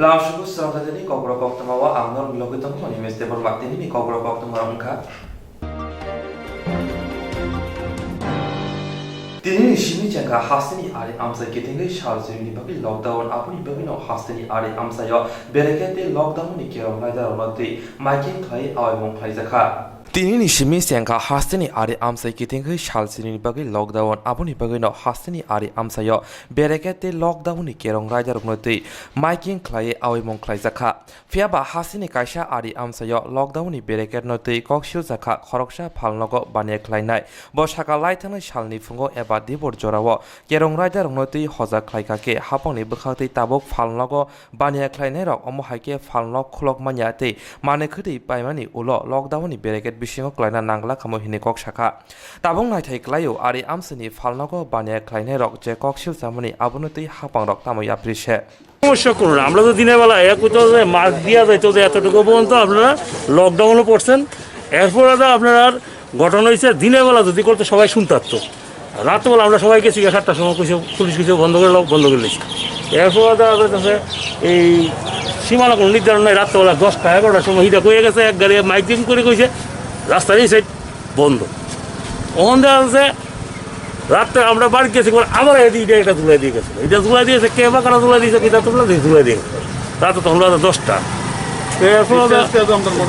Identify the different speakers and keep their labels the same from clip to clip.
Speaker 1: Langsung Swrangchati Kokborok wa angnor logitom honi meste bermakti ni Kokborok engka. Tini shini jangka hasini ari amsa ketinggai shalsiri ni bagi lockdown apuni bagi no hasini ari amsa yo berekete lockdown ni kerong laida ronoti making klai awang klai zakha. Tini shimi jangka hasini ari amsa ketinggai shalsiri ni bagi lockdown apuni bagi no hasini ari amsa yo berekete lockdown ni kerong laida ronoti making klai awang klai zakha. Fiaba hasini kaisa ari amsa yo lockdown ni bereket noti kokshil zakha khoroksha phalnogo bane klainai bo saka laithana shalni fungo eba dibor jorawo kerong raida rongnoti hoja khlaikake hapongni bkhakti tabok phalnogo bane klainai rok omo haike phalnok khulok manyate mane khudi paimani ulo lockdown ni bereket bisingo klaina nangla khamo hine kok saka tabong naithai klaio ari amsini phalnogo bane klainai rok je kokshil samani abunoti hapang rok tamoi aprise
Speaker 2: সমস্যা করুন আমরা তো দিনের বেলা mask দেওয়া যাইতো যে এতটুকু পর্যন্ত আপনারা লকডাউনে পড়ছেন এরপর আপনার ঘটনা হয়েছে দিনের বেলা যদি করতে সবাই শুনতে পারতো রাত্রেবেলা আমরা সবাই গেছি 7টার সময় পুলিশ কিছু বন্ধ করে নিয়েছি এরপর এই সীমানা কোনো নির্ধারণ নাই রাত্রেবেলা 10টা 11টার সময় হিটা হয়ে গেছে এক গাড়ি মাইকিং করে কইছে রাস্তার এই সাইড বন্ধ ওখান দেখা যাচ্ছে রাত্রে আমরা বাড়ি গেছি আমার এটা তুলে দিয়ে গেছিলো এটা তুলে দিয়েছে কে বা কারা তুলে দিয়েছে এটা তুলে দিয়ে রাতে তখন 10টা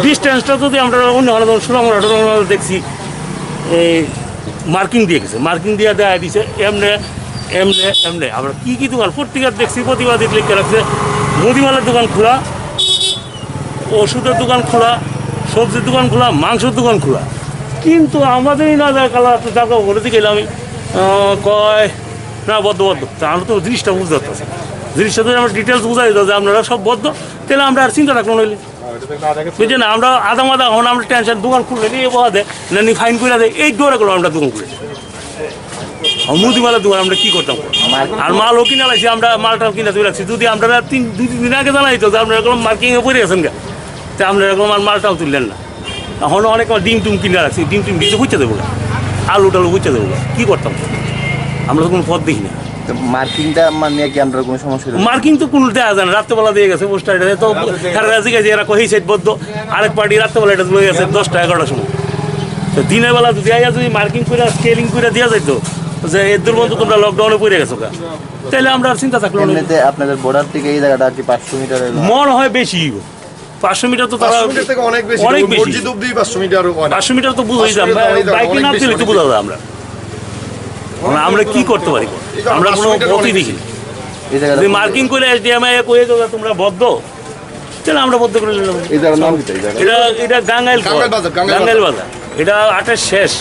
Speaker 2: ডিস্টেন্সটা যদি আমরা অন্য সুরাঙ্গা দেখছি এই মার্কিং দিয়ে গেছে মার্কিং দিয়ে দেওয়া দিয়েছে এমনে আমরা কী দোকান পত্রিকার দেখছি প্রতিবাদী লিখে রাখছে মুদিমালের দোকান খোলা ওষুধের দোকান খোলা সবজির দোকান খোলা মাংসের দোকান খোলা কিন্তু আমাদেরই না কালার জায়গা বলে দিকে আমি কয় না বদ্ধ তা আমরা তো জিনিসটা বুঝতে পারতেছি জিনিসটা যদি আমরা ডিটেলস বুঝাই দিত যে আপনারা সব বদ্ধ তাহলে আমরা আর চিন্তা রাখলাম নইলে বুঝছেন না আমরা আধা এখন আমরা টেনশন দোকান খুলে নিয়ে বহা দেয় না ফাইন করে দেয় এই ডোরে করে আমরা দোকান খুলে মুদিমালের দোকান আমরা কী করতাম আর মালও কিনে লাগছি আমরা মালটাও কিনে তুলে রাখছি যদি আপনারা 2-3 দিন আগে জানাই তো যে আপনারা এরকম মার্কিংয়ে পড়ে গেছেন গা তা আপনারা এরকম আর মালটাও তুললেন না এখনও অনেক ডিম টুম কিনে রাখছি ডিম কিছু বুঝতে দেবো না আলু টালু বুঝতে দেবো না কী করতাম আমরা তো কোনো পথ দেখি না
Speaker 3: মার্কিংটা মানে কি আমরা কোনো সমস্যা
Speaker 2: মার্কিং তো কোনো দেওয়া যায় না রাত্রেবেলা দিয়ে গেছে পোস্টার এটা তো রাজি গেছে এরা কই সাইড বদ্ধ আরেক পার্টি রাত্রেবেলা এটা তুলে গেছে 10টা 11টার সময় তো দিনের বেলা যদি মার্কিং করে স্কেলিং করে দেওয়া যাইত যে এর দুর্বন্ধ তোমরা লকডাউনে পড়ে গেছো তাহলে আমরা আর চিন্তা থাকলো না
Speaker 3: আপনাদের বর্ডার থেকে এই জায়গাটা আর কি 500 মিটার
Speaker 2: মনে হয় বেশি 500 মিটার তো তারা অনেক বেশি 500 মিটার তো বুঝাই যায় বাইকে না দিলে তো বোঝা যায় আমরা কি করতে পারি আমরা কোনো পথই দেখি যদি মার্কিং করে এসডিএমআই কয়ে দেবো তোমরা বদ্ধ তাহলে আমরা বদ্ধ করে নিলাম এটা গাঙ্গাইল বাজার এটা 8-এর শেষ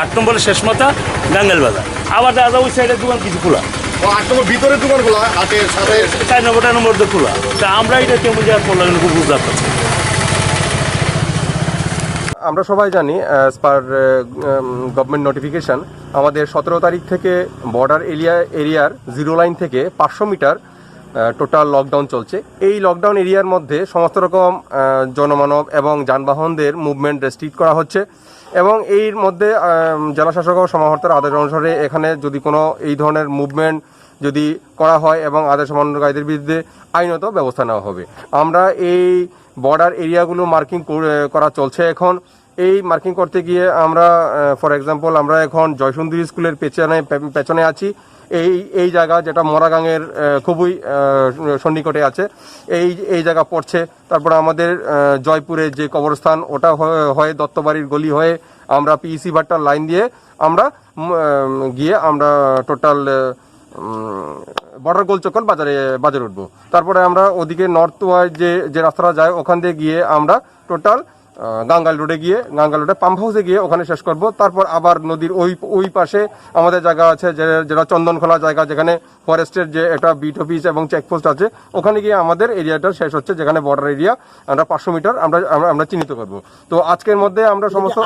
Speaker 2: 8 নম্বরের শেষ মাথা গাঙ্গাইল বাজার আবার দাদা ওই সাইডের দোকান কিছু খোলা
Speaker 4: 8 নম্বর ভিতরে দোকান খোলা 8-এর সাথে
Speaker 2: 4 নম্বর খোলা তা আমরা এটা কেমন যা করলাম খুব বুঝতে পারছি
Speaker 5: আমরা সবাই জানি অ্যাজ পার গভর্নমেন্ট নোটিফিকেশন আমাদের 17 তারিখ থেকে বর্ডার এরিয়ার জিরো লাইন থেকে 500 মিটার টোটাল লকডাউন চলছে এই লকডাউন এরিয়ার মধ্যে সমস্ত রকম জনমানব এবং যানবাহনদের মুভমেন্ট রেস্ট্রিক্ট করা হচ্ছে এবং এর মধ্যে জেলা শাসক ও সমাহর্তার আদেশ অনুসারে এখানে যদি কোনো এই ধরনের মুভমেন্ট যদি করা হয় এবং আদেশ অমান্যকারীদের বিরুদ্ধে আইনত ব্যবস্থা নেওয়া হবে আমরা এই বর্ডার এরিয়াগুলো মার্কিং করা চলছে এখন এই মার্কিং করতে গিয়ে আমরা ফর এক্সাম্পল আমরা এখন জয়সুন্দরী স্কুলের পেছনে আছি এই জায়গা যেটা মোরাগাঙের খুবই সন্নিকটে আছে এই জায়গা পড়ছে তারপর আমাদের জয়পুরে যে কবরস্থান ওটা হয়ে দত্তবাড়ির গলি হয়ে আমরা পিইসি ভাট্টার লাইন দিয়ে আমরা গিয়ে আমরা টোটাল বর্ডার গোলচক্কর বাজারে উঠবো তারপরে আমরা ওদিকে নর্থ ওয়াইজ যে রাস্তাটা যায় ওখান দিয়ে গিয়ে আমরা টোটাল গাঙ্গাল রোডে পাম্প হাউসে গিয়ে ওখানে শেষ করব তারপর আবার নদীর ওই পাশে আমাদের জায়গা আছে যেটা চন্দনখোলা জায়গা যেখানে ফরেস্টের যে একটা বিট অফিস এবং চেকপোস্ট আছে ওখানে গিয়ে আমাদের এরিয়াটা শেষ হচ্ছে যেখানে বর্ডার এরিয়া আমরা 500 মিটার আমরা চিহ্নিত করব তো আজকের মধ্যে আমরা সমস্ত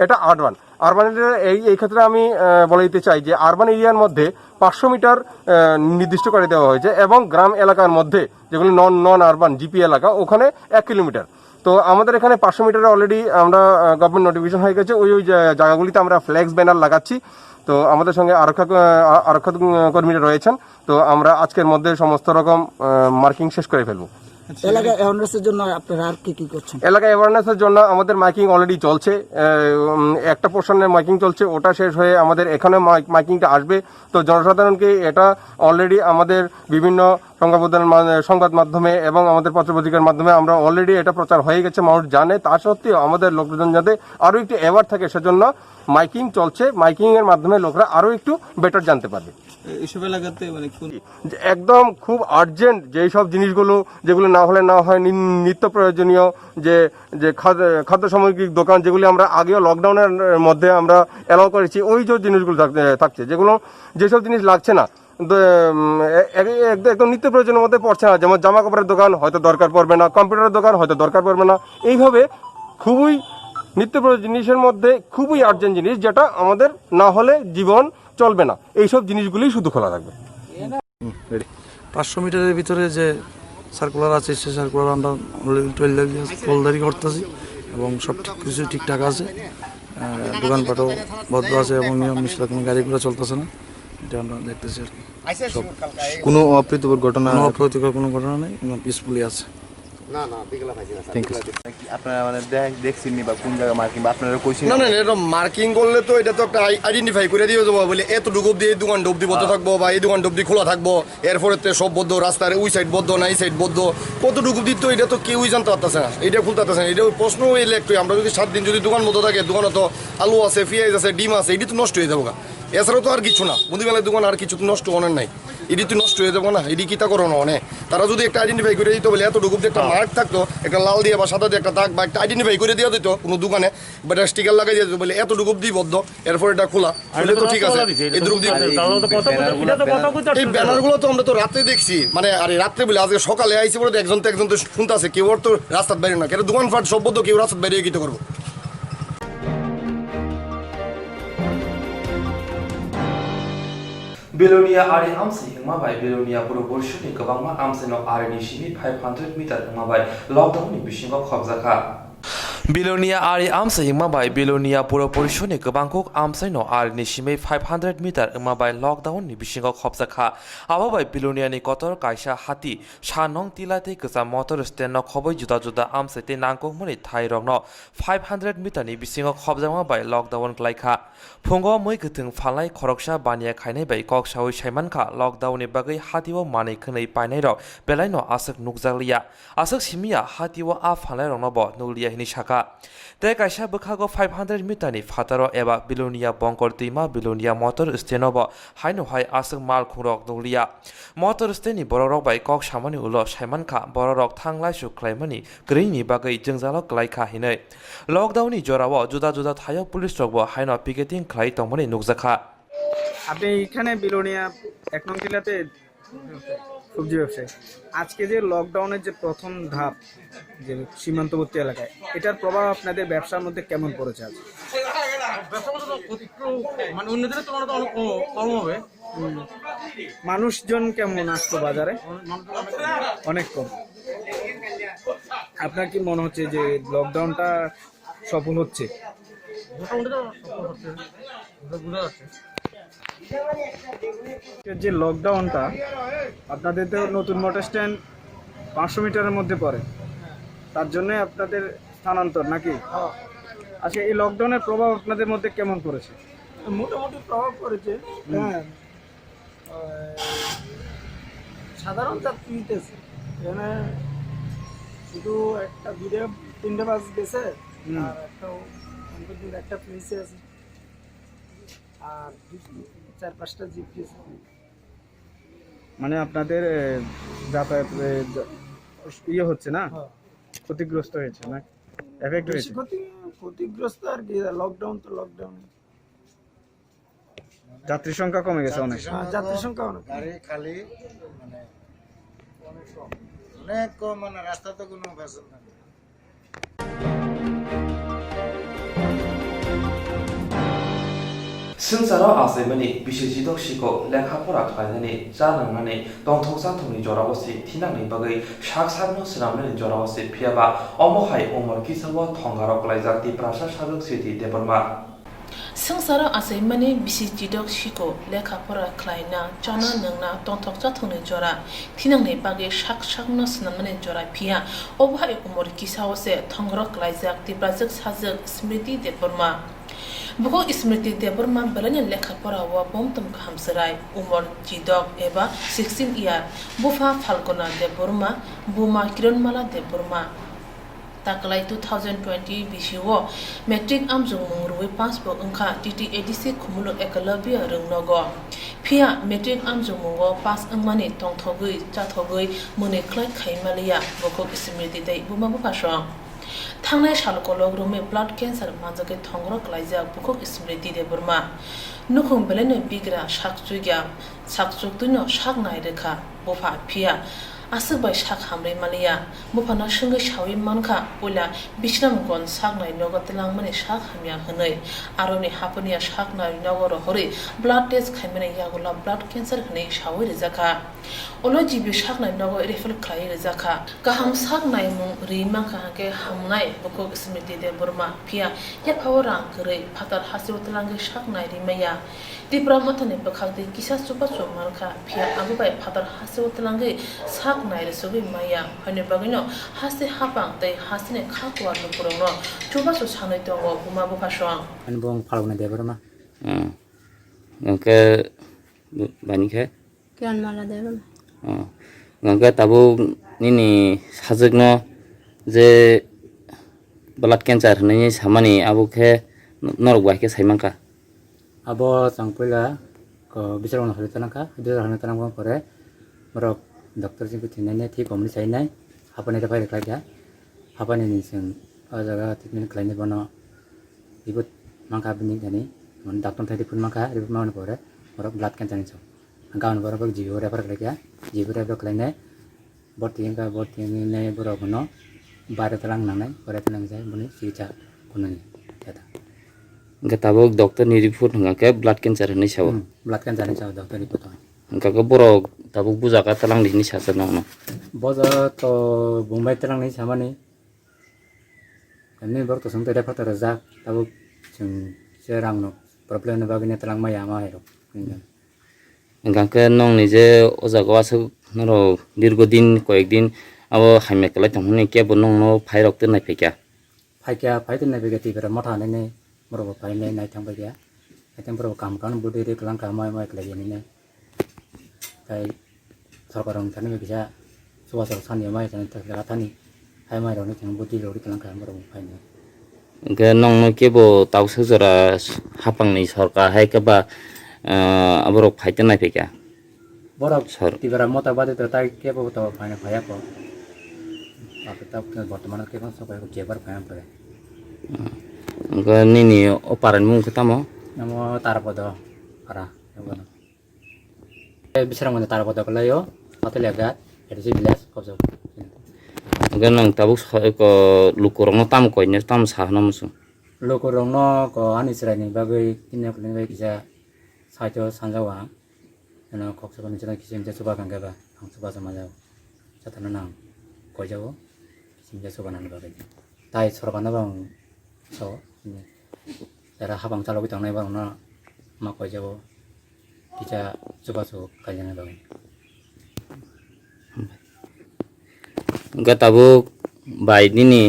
Speaker 5: এটা আরবান এরিয়া এই ক্ষেত্রে আমি বলে দিতে চাই যে আরবান এরিয়ার মধ্যে 500 মিটার নির্দিষ্ট করে দেওয়া হয়েছে এবং গ্রাম এলাকার মধ্যে যেগুলো নন আরবান জিপি এলাকা ওখানে 1 কিলোমিটার তো আমাদের এখানে 500 মিটারে অলরেডি আমরা গভর্নমেন্ট নোটিফিকেশন হয়ে গেছে ওই জায়গাগুলিতে আমরা ফ্ল্যাক্স ব্যানার লাগাচ্ছি তো আমাদের সঙ্গে আরক্ষা কর্মীরা রয়েছেন। তো আমরা আজকের মধ্যে সমস্ত রকম মার্কিং শেষ করে ফেলবো।
Speaker 6: এলাকা অ্যাওয়ারনেসের জন্য আপনারা আর কি করছেন?
Speaker 5: এলাকা অ্যাওয়ারনেসের জন্য আমাদের মাইকিং অলরেডি চলছে, একটা পোর্শনের মাইকিং চলছে, ওটা শেষ হয়ে আমাদের এখানে মাইকিংটা আসবে। তো জনসাধারণকে এটা অলরেডি আমাদের বিভিন্ন সংবাদ মাধ্যমে এবং আমাদের পত্রপত্রিকার মাধ্যমে আমরা অলরেডি এটা প্রচার হয়ে গেছে, মানুষ জানে। তা সত্ত্বেও আমাদের লোকজন যাতে আরও একটু অ্যাওয়ার থাকে সেজন্য মাইকিং চলছে। মাইকিং এর মাধ্যমে লোকরা আরও একটু বেটার জানতে পারবে।
Speaker 7: এইসব এলাকাতে মানে
Speaker 5: একদম খুব আর্জেন্ট যেই সব জিনিসগুলো যেগুলো না হলে না হয়, নিত্য প্রয়োজনীয় যে খাদ্য সামগ্রিক দোকান যেগুলি আমরা আগেও লকডাউনের মধ্যে আমরা অ্যালাউ করেছি, ওই যে জিনিসগুলো থাকছে, যেসব জিনিস লাগছে না, একদম নিত্য প্রয়োজনের মধ্যে পড়ছে না। যেমন জামা কাপড়ের দোকান হয়তো দরকার পড়বে না, কম্পিউটারের দোকান হয়তো দরকার পড়বে না। এইভাবে খুবই নিত্য প্রয়োজন জিনিসের মধ্যে খুবই আর্জেন্ট জিনিস, যেটা আমাদের না হলে জীবন চলবে না, এইসব জিনিসগুলি শুধু খোলা থাকবে।
Speaker 7: 500 মিটারের ভিতরে যে সার্কুলার আছে সে সার্কুলার আমরা টোলদারি করতেছি এবং সব কিছু ঠিকঠাক আছে। দোকানপাটও ভদ্র আছে এবং নিয়ম নিষ্ঠা, কোনো গাড়ি ঘোড়া চলতেছে না, এটা আমরা দেখতেছি আর কি।
Speaker 3: কোনো অপ্রীতিকর ঘটনা
Speaker 7: কোনো ঘটনা নেই, পিসফুলি আছে।
Speaker 3: আপনারা মানে দেখছেন বা কোন জায়গায় মার্কিং বা আপনারা কইছেন?
Speaker 4: না এটা মার্কিং করলে তো এটা তো একটা আইডেন্টিফাই করে দিয়ে যাবো, বলে এতটুকু অব্দি এই দোকানটা অব্দি বদ্ধ থাকবো বা এই দোকানটা অব্দি খোলা থাকবো, এরপরে সব বদ্ধ, রাস্তার ওই সাইড বদ্ধ না এই সাইড বদ্ধ, কতটুকু অব্দি তো এটা তো কেউই জানতে পারতেছে না, এটা খুলতে পারতেছে না। এটা প্রশ্ন এলে একটু, আমরা যদি 7 দিন যদি দোকান বদ্ধ থাকে, দোকানে তো আলু আছে, পেঁয়াজ আছে, ডিম আছে, এটি তো নষ্ট হয়ে যাবো। এছাড়াও তো আর কিছু না, মুদিবেলার দোকান আর কিছু তো নষ্ট অনেক নাই, এটি তো নষ্ট হয়ে যাবো না, এটি কিতা করো না অনেক। তারা যদি একটা আইডেন্টিফাই করে দিত, বলে এতটুকু একটা মার্ক থাকতো, একটা লাল দিয়ে বা সাদা দিয়ে একটা দাগ বা একটা আইডেন্টিফাই করে দেওয়া দিত কোনো দোকানে, বা একটা স্টিকার লাগাই দিয়ে দিত, বলে এতটুকু দিয়ে বদ্ধ, এরপর এটা খোলা, তাহলে তো ঠিক আছে। এই ব্যানারগুলো তো আমরা তো রাতে দেখছি, মানে আরে রাত্রে বলে আজকে সকালে আইসি বলে একজন তো শুনতে আছে, কেউ তো রাস্তার বাইরে না, কেন দোকানপাট সব বদ্ধ, কেউ রাস্তার বাইরে গিয়ে করবো।
Speaker 1: Belonia Ari Amsi Mabai Belonia Proportion Kabama Amseno Ari Nishimi 500 meter Mabai lockdown ni Bishingo Khobzaka Belonia Ari Amsa Mabai Belonia Proportion Kabangkok Amseno Ari Nishimi 500 meter Mabai lockdown ni Bishingo Khobzaka Ababai Belonia ni Kotor Kaisha Hati Shanong Tilate Kaza motor stand no Koboy Juda Juda Amsete Nangkok Muni Thairong no 500 meter ni Bishingo Khobzama by lockdown Glaika Pungo Moi Kutung Falai Koroksha Banya Kaine by Kokshawi Shaimanka lockdown ni Bagay Hatiwo Mani Kane Painero Belaino Asak Nukzalia Asak Simia Hatiwo A Falai Ronobo Nulia Hinishaka Te Kaisha Bukago 500 meter ni Fataro Eva Belonia Bonkortima Belonia motor Stenobo Hainu Hai Asak Mal Kurok Nulia Motor Steni Borok by Kokshamani Ulo Shaimanka Borok Tanglai Shu Claimani Greeny Bagay Jungzalo Glaika Hine Lockdown ni Jorawo Juda Juda Thayo Police Robo Haino Picketing Clay Tomoni Nukzaka
Speaker 8: আপনি এখানে বিলোনিয়া 1 নং জেলাতে সবজি ব্যবসায়ী, আজকে যে লকডাউনের যে প্রথম ধাপ যে সীমান্তবর্তী এলাকায়, এটার প্রভাব আপনাদের ব্যবসার মধ্যে কেমন পড়েছে? আজ
Speaker 7: মানে অন্যদের তুলনায় তো অনেক কম হবে।
Speaker 8: মানুষজন কেমন আসতো বাজারে? অনেক কম। আপনার কি মনে হচ্ছে যে লকডাউনটা সফল হচ্ছে? যে লকডাউনটা আপনাদের তো নতুন মোটর স্ট্যান্ড 500 মিটারের মধ্যে পড়ে, তার জন্য আপনাদের স্থানান্তর নাকি? আচ্ছা, এই লকডাউনের প্রভাব আপনাদের মধ্যে কেমন পড়েছে?
Speaker 6: মোটামুটি প্রভাব পড়েছে। হ্যাঁ, সাধারণ যাত্রীতে এখানে শুধু একটা 2-3টে বাস গেছে আর একটা ফ্রিজে আছে আর 4-5টা জিপ গেছে।
Speaker 8: মানে আপনাদের যাতায়াত ইয়ে হচ্ছে না, ক্ষতিগ্রস্ত হয়েছে না, এফেক্ট হয়েছে?
Speaker 6: ক্ষতিগ্রস্ত আর কি, লকডাউন তো লকডাউন।
Speaker 8: যাত্রী সংখ্যা কমে গেছে অনেক।
Speaker 6: যাত্রী সংখ্যা অনেক
Speaker 9: খালি মানে অনেক কম, মানে রাস্তা তো কোনো ব্যবস্থা নেই।
Speaker 1: Sensaro Asemani Bishijidok Shiko Lekapora Kainani Zanani Dontoksatoni Jorawasi Tinani Bagay Shaksano Sinamani Jorawasi Piaba Omohai Omar Kisawa Tongarok Laizati Prasha Shadok City Deparma
Speaker 10: संसारा आसाइमानि बिसि जिदक सिको लेखाफोरा ख्लायना चाना नंना तंथक जाथंनि जरा थिनांनि बागे शाक न सनामने जरा फिया अबहाय उमर किसावसे थंग्रक लाइजाक तिब्राजक साजक स्मृति देबरमा बुको स्मृति देबरमा बलने लेखाफोरा वा बमतम खामसराय उमर जिदक एबा 16 इयार बुफा फाल्गुना देबरमा बुमा किरणमाला देबरमा ताकलाय 2020 बिसिओ मेट्रिक आमजों मुंरुवे पासबो अंखा TTADC खुमुलो एकलव्य रोंनगो फिया मेट्रिक आमजों मुंगो पास अंमानि तंथगै जाथगै मुने ख्लाय खायमालिया बको स्मृति दै बुमाबो फासं थांनाय सालकलग रुमे ब्लाड कैंसर मानजके थंग्रक लाइजा बुको स्मृति देबरमा नुखुं बेलेनो बिग्रा साकजुगतुनो साक नायरेखा बफा फिया आसबाय साक हामरे मालिया बफाना संगे सावि मानखा पयला बिश्राम गन साक नाय नगतलां माने साक हामिया हनै आरोनि हापनिया साक नाय नगर हरि ब्लाड टेस्ट खायमाने यागला ब्लाड कैंसर हनै सावि रेजाखा ओलो जिबि साक नाय नगर रेफर खाय रेजाखा गाहाम साक नाय मुं रिमाखा के हामनाय बको स्मृति दे बर्मा फिया या फावरां गरै फातार हासिवतलांगे साक नाय रिमाया तिब्रा मतने बखागदे किसा सुपा सुमारखा फिया आबुबाय फातार हासिवतलांगे साक नायरे सबै माया हने बगिनो हासे हापां तै हासिने खाकुवा नपुरनो चुबासु सानै दङ बुमाबो फासं
Speaker 11: अनबों फालगुना Debbarma ngke bani khe
Speaker 12: kian mala debam
Speaker 11: ngke tabu nini sajekno je blood cancer hne samani abu khe norok ba ke saimangka
Speaker 12: abo sangpula ko bisarong hole tanaka bisarong hole tanaka pore borok doctor ji kutinane thi komni sainai hapane da pai kaya hapane ni sing ajaga treatment klaine bono ibut mangka bini jani mon doctor thai pun mangka ribut maun pore borok blood cancer ni so gaun borok jibo refer kaya jibo refer klaine borti ne borok no bare talang nangai pore talang jai buni sicha kunani eta
Speaker 11: ngke tabu doctor ni report ngke blood cancer hne sawo
Speaker 12: blood cancer ni sawo doctor report
Speaker 11: ngka ko borok tabu buja ka talang ni sasa no
Speaker 12: boza to Bombay talang ni samani kami borok to sung te refer ta za tabu chung serang no problem na bagine talang maya ma hero
Speaker 11: ngke nong ni je ojago asuk noro dirgodin koyekdin abo haime kala tongni ke bonong no phairok te nai phekya
Speaker 12: phaitin na begati bera motha ne borok phai ne nai thang bagya atem borok kam kan budi re kalang ka mai klagi ne tai सरकारं थाने बेजा सुवासर सानि माइ थाने तखला थानि हाय माइ रनि थं बुदि ररि कालां का मरो फाइने
Speaker 11: ngke nong no kebo tawse jora hapangni sarkar hai ke ba aborok phaite nai phekya
Speaker 12: borok tibara mota bade to tai kebo to faine phaya ko apta বর্তমান কেবন সবাই ko jebar phaya pare
Speaker 11: ngke nini oparan mung ketamo
Speaker 12: namo tarpodo ara yogono bisarang mane tarpodo kalayo hotel agat edisi bilas kopso
Speaker 11: ngke nong tabu ko lukurong no tam koine tam sahna musu
Speaker 12: lukurong no ko ani srani bagai kinne kulne bai kisa sajo sanjawa ana kokso kon jena kisim je suba kangga ba ang suba sama jaw satana nang ko jawo kisim je suba nan bagai tai sorban bang so jara habang chalo bitang nai bang na ma ko jawo kita coba so kayaknya bang.
Speaker 11: Ngke tabu bai nini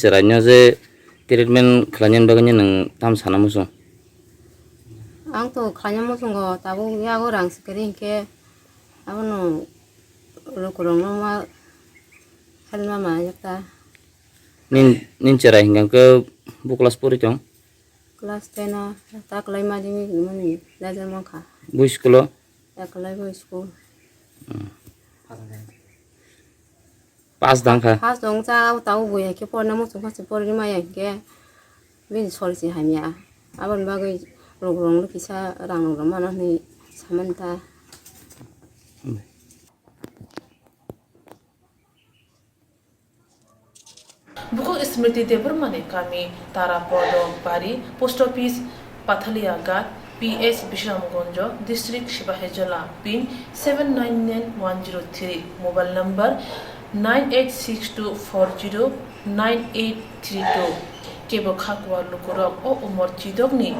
Speaker 11: ceranya je treatment khalanyan baganya nang tam sana musu.
Speaker 12: Ang to khalanyan musu go tabu ya go rang sekering ke anu kurang nama halma ma yakta.
Speaker 11: Nin cerai hingga ke bu kelas puri cong.
Speaker 12: Kelas 10 tak kelai ma dimi mani belajar mangka.
Speaker 11: Bu sekolah.
Speaker 12: Ya kelai bu sekolah.
Speaker 11: Pas dangka.
Speaker 12: Pas dong ca tahu bu ya ke por namu suka sepor lima ya ke bin solusi hamya. Aban bagai rong lu bisa rang mana ni samanta.
Speaker 10: बुको स्मृति देबरमाने कामी Tarapado Bari post office Pathalia Ghat PS Bishramganj district Sepahijala pin 799103 mobile number 9862409832 केबो खाकवा लुकुरक ओ उमर चिदगनी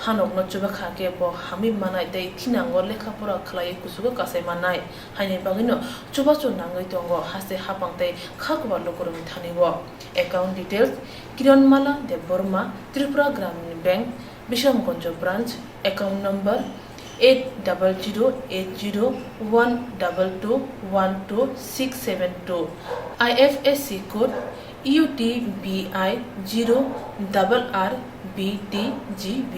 Speaker 10: hanok chuba khake bo hami manai dei thinango lekhapura khlai kusugo kasai manai haini bagino chuba chu nangai tongo hase hapangte khakwa lokorum thanibo account details Kiranmala Deborma Tripura Gramin Bank Bishamgonjo branch account number 80012212672 IFSC code UTBI 0RRBTGB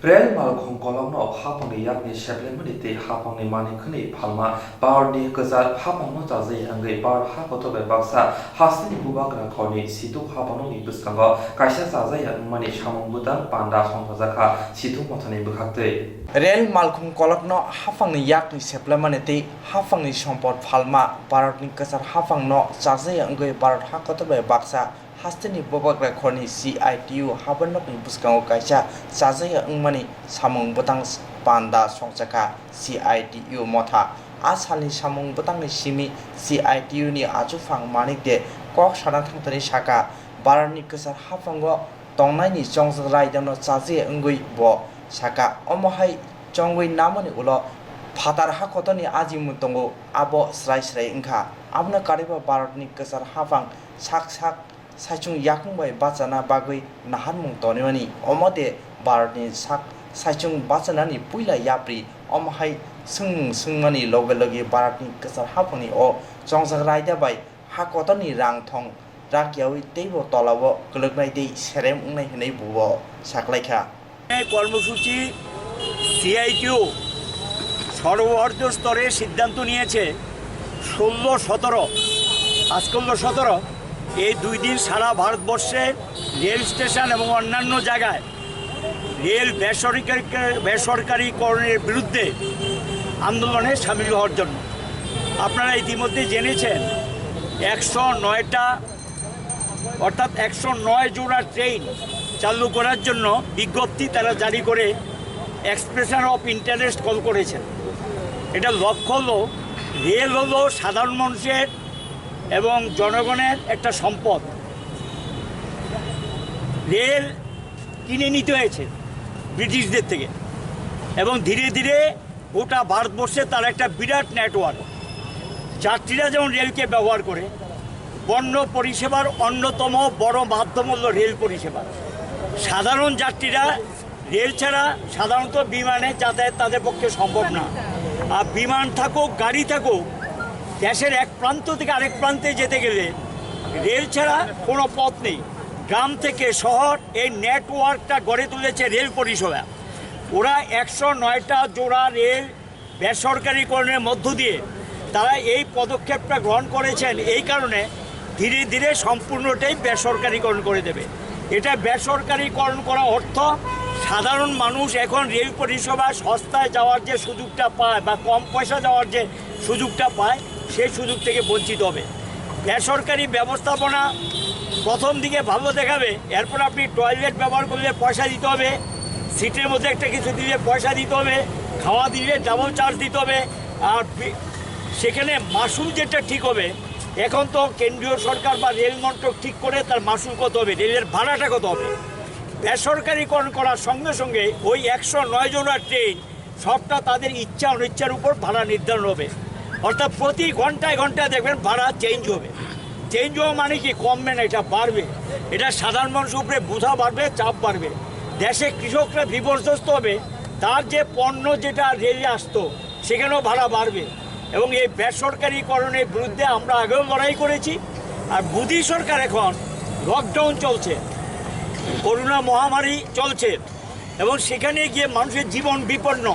Speaker 1: Real Malcolm Colomno Hapang the Yakni Shaplemunity Hapang the Manikuni Palma Bar de Kazat Hapang Notazi and the Bar Hakotobe Baksa Hasni Bubakra Koni Situ Hapanoni Buskango Kaisha Zazaya Mani Shamon Budan Panda Hongazaka Situ Motani Bukate
Speaker 13: Real Malcolm Colomno Hapang the Yakni Shaplemunity Hapang the Shampot Palma Baratni Kasar Hapang no Zazaya and the Bar Hakotobe Baksa Hasteni Bobak Koni CITU Habanok Buskango Kaisha Sazaya Umani Samung Butang Panda Swrangchati CITU Motha Asali Samung Butang Shimi CITU ni Ajufang Manik de Kok Shanatantani Shaka Barani Kasar Hafango Tongnai ni Jongs Raidano Sazaya Ungui Bo Shaka Omohai Jongwi Namani Ulo Patar Hakotoni Azimutongo Abo Srai Inka Abna Kariba Barani Kasar Hafang Sak Saichung Yakung by Batsana Bagui Nahan Mungtoniani, Omode Barni Sak Saichung Batsanani Puila Yapri, Omhai Sungmani Logalogi Barni Kasar Haponi or Jongs Rider by Hakotoni Rang Tong, Rakiawi Table Tolawo, Gulugmai Serem Nebuo, Saklaika.
Speaker 2: কর্মসূচি CITU সর্বভারত স্তরে সিদ্ধান্ত নিয়েছে 16-17 আজকাল 17 এই 2 দিন সারা ভারতবর্ষে rail station এবং অন্যান্য জায়গায় রেল বেসরকারীকরণের বিরুদ্ধে আন্দোলনে সামিল হওয়ার জন্য আপনারা ইতিমধ্যে জেনেছেন 109টা অর্থাৎ 109 জোড়া ট্রেন চালু করার জন্য বিজ্ঞপ্তি তারা জারি করে এক্সপ্রেশন অফ ইন্টারেস্ট কল করেছেন। এটা লক্ষ্য হলো রেল হলো সাধারণ মানুষের এবং জনগণের একটা সম্পদ। রেল কিনে নিতে হয়েছে ব্রিটিশদের থেকে এবং ধীরে ধীরে গোটা ভারতবর্ষে তার একটা বিরাট নেটওয়ার্ক। যাত্রীরা যেমন রেলকে ব্যবহার করে, পণ্য পরিষেবার অন্যতম বড় মাধ্যম হলো রেল পরিষেবা। সাধারণ যাত্রীরা রেল ছাড়া সাধারণত বিমানে যাতায়াত তাদের পক্ষে সম্ভব না। আর বিমান থাকুক গাড়ি থাকুক, দেশের এক প্রান্ত থেকে আরেক প্রান্তে যেতে গেলে রেল ছাড়া কোনো পথ নেই। গ্রাম থেকে শহর এই নেটওয়ার্কটা গড়ে তুলেছে রেল পরিষেবা। ওরা 109টা জোড়া রেল বেসরকারীকরণের মধ্য দিয়ে তারা এই পদক্ষেপটা গ্রহণ করেছেন। এই কারণে ধীরে ধীরে সম্পূর্ণটাই বেসরকারীকরণ করে দেবে। এটা বেসরকারীকরণ করা অর্থ সাধারণ মানুষ এখন রেল পরিষেবা সস্তায় যাওয়ার যে সুযোগটা পায় বা কম পয়সা যাওয়ার যে সুযোগটা পায় সেই সুযোগ থেকে বঞ্চিত হবে। বেসরকারি ব্যবস্থাপনা প্রথম দিকে ভালো দেখাবে, এরপর আপনি টয়লেট ব্যবহার করলে পয়সা দিতে হবে, সিটের মধ্যে একটা কিছু দিলে পয়সা দিতে হবে, খাওয়া দিলে ডাবল চার্জ দিতে হবে। আর সেখানে মাসুল যেটা ঠিক হবে, এখন তো কেন্দ্রীয় সরকার বা রেল মন্ত্রক ঠিক করে তার মাসুল কত হবে, রেলের ভাড়াটা কত হবে। বেসরকারীকরণ করার সঙ্গে সঙ্গে ওই 109 জোড়া ট্রেন সবটা তাদের ইচ্ছা অনিচ্ছার উপর ভাড়া নির্ধারণ হবে। অর্থাৎ প্রতি ঘন্টায় ঘন্টায় দেখবেন ভাড়া চেঞ্জ হবে। চেঞ্জ হওয়া মানে কি কমবে না, এটা বাড়বে। এটা সাধারণ মানুষের উপরে বোঝা বাড়বে, চাপ বাড়বে। দেশে কৃষকরা বিপর্যস্ত হবে, তার যে পণ্য যেটা রেলে আসতো সেখানেও ভাড়া বাড়বে। এবং এই বেসরকারীকরণের বিরুদ্ধে আমরা আগেও লড়াই করেছি। আর মোদী সরকার এখন লকডাউন চলছে, করোনা মহামারী চলছে এবং সেখানে গিয়ে মানুষের জীবন বিপন্ন,